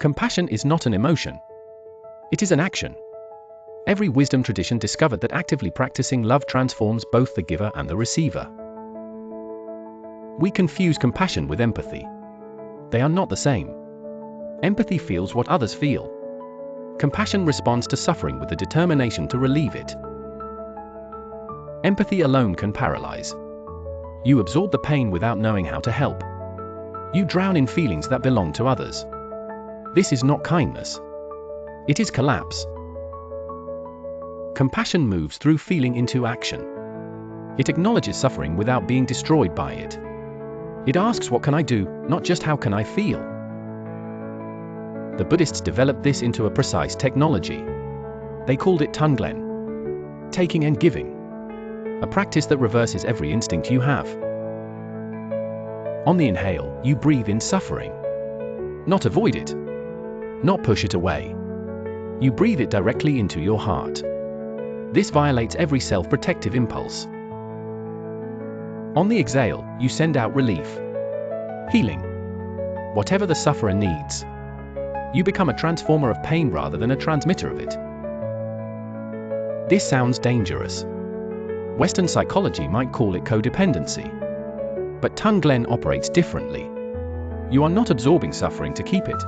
Compassion is not an emotion. It is an action. Every wisdom tradition discovered that actively practicing love transforms both the giver and the receiver. We confuse compassion with empathy. They are not the same. Empathy feels what others feel. Compassion responds to suffering with the determination to relieve it. Empathy alone can paralyze. You absorb the pain without knowing how to help. You drown in feelings that belong to others. This is not kindness. It is collapse. Compassion moves through feeling into action. It acknowledges suffering without being destroyed by it. It asks, what can I do, not just how can I feel? The Buddhists developed this into a precise technology. They called it tonglen, taking and giving, a practice that reverses every instinct you have. On the inhale, you breathe in suffering. Not avoid it. Not push it away. You breathe it directly into your heart. This violates every self-protective impulse. On the exhale, you send out relief. Healing. Whatever the sufferer needs. You become a transformer of pain rather than a transmitter of it. This sounds dangerous. Western psychology might call it codependency. But tonglen operates differently. You are not absorbing suffering to keep it.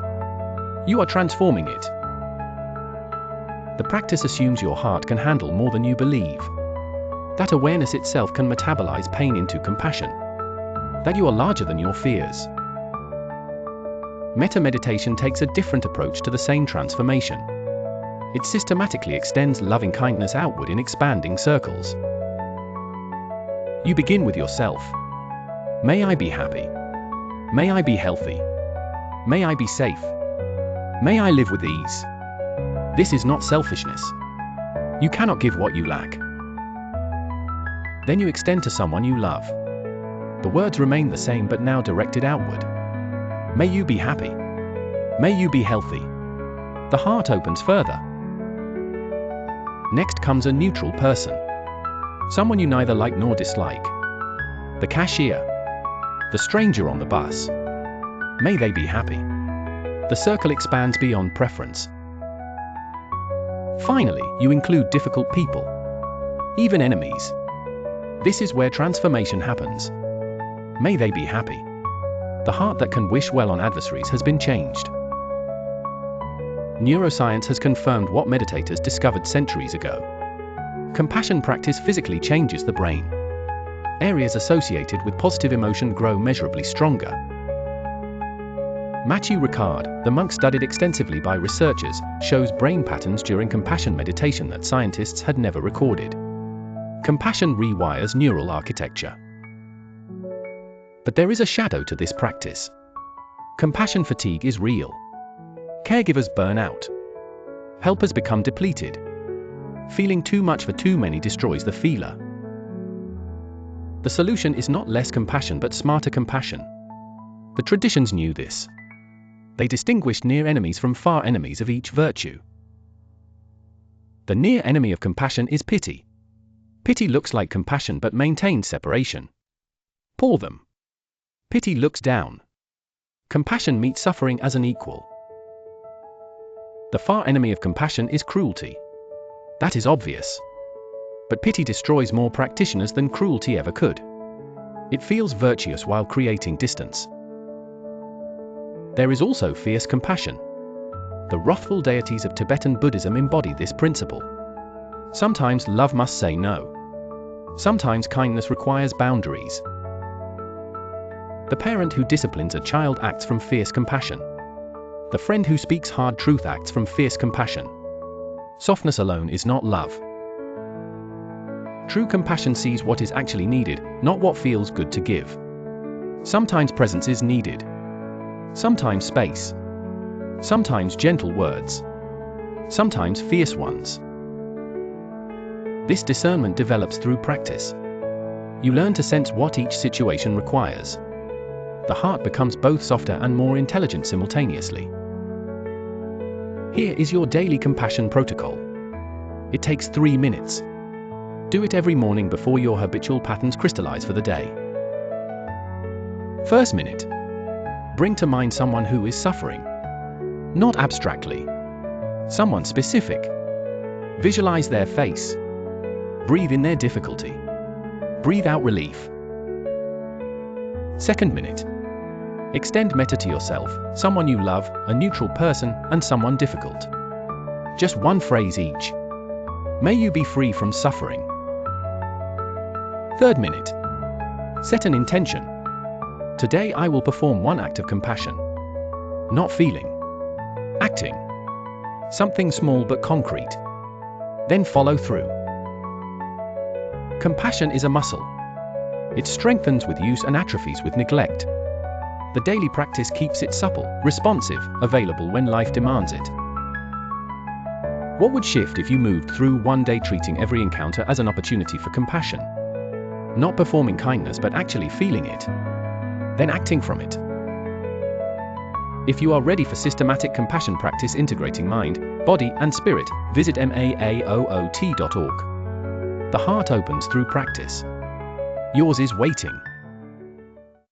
You are transforming it. The practice assumes your heart can handle more than you believe. That awareness itself can metabolize pain into compassion. That you are larger than your fears. Metta meditation takes a different approach to the same transformation. It systematically extends loving kindness outward in expanding circles. You begin with yourself. May I be happy. May I be healthy. May I be safe. May I live with ease. This is not selfishness. You cannot give what you lack. Then you extend to someone you love. The words remain the same but now directed outward. May you be happy. May you be healthy. The heart opens further. Next comes a neutral person. Someone you neither like nor dislike. The cashier. The stranger on the bus. May they be happy. The circle expands beyond preference. Finally, you include difficult people. Even enemies. This is where transformation happens. May they be happy. The heart that can wish well on adversaries has been changed. Neuroscience has confirmed what meditators discovered centuries ago. Compassion practice physically changes the brain. Areas associated with positive emotion grow measurably stronger. Matthieu Ricard, the monk studied extensively by researchers, shows brain patterns during compassion meditation that scientists had never recorded. Compassion rewires neural architecture. But there is a shadow to this practice. Compassion fatigue is real. Caregivers burn out. Helpers become depleted. Feeling too much for too many destroys the feeler. The solution is not less compassion but smarter compassion. The traditions knew this. They distinguished near enemies from far enemies of each virtue. The near enemy of compassion is pity. Pity looks like compassion but maintains separation. Pour them. Pity looks down. Compassion meets suffering as an equal. The far enemy of compassion is cruelty. That is obvious. But pity destroys more practitioners than cruelty ever could. It feels virtuous while creating distance. There is also fierce compassion. The wrathful deities of Tibetan Buddhism embody this principle. Sometimes love must say no. Sometimes kindness requires boundaries. The parent who disciplines a child acts from fierce compassion. The friend who speaks hard truth acts from fierce compassion. Softness alone is not love. True compassion sees what is actually needed, not what feels good to give. Sometimes presence is needed. Sometimes space. Sometimes gentle words. Sometimes fierce ones. This discernment develops through practice. You learn to sense what each situation requires. The heart becomes both softer and more intelligent simultaneously. Here is your daily compassion protocol. It takes 3 minutes. Do it every morning before your habitual patterns crystallize for the day. First minute. Bring to mind someone who is suffering. Not abstractly. Someone specific. Visualize their face. Breathe in their difficulty. Breathe out relief. Second minute. Extend metta to yourself, someone you love, a neutral person, and someone difficult. Just one phrase each. May you be free from suffering. Third minute. Set an intention. Today I will perform one act of compassion. Not feeling. Acting. Something small but concrete. Then follow through. Compassion is a muscle. It strengthens with use and atrophies with neglect. The daily practice keeps it supple, responsive, available when life demands it. What would shift if you moved through one day treating every encounter as an opportunity for compassion? Not performing kindness but actually feeling it. Then acting from it. If you are ready for systematic compassion practice integrating mind, body, and spirit, visit maaoot.org. The heart opens through practice. Yours is waiting.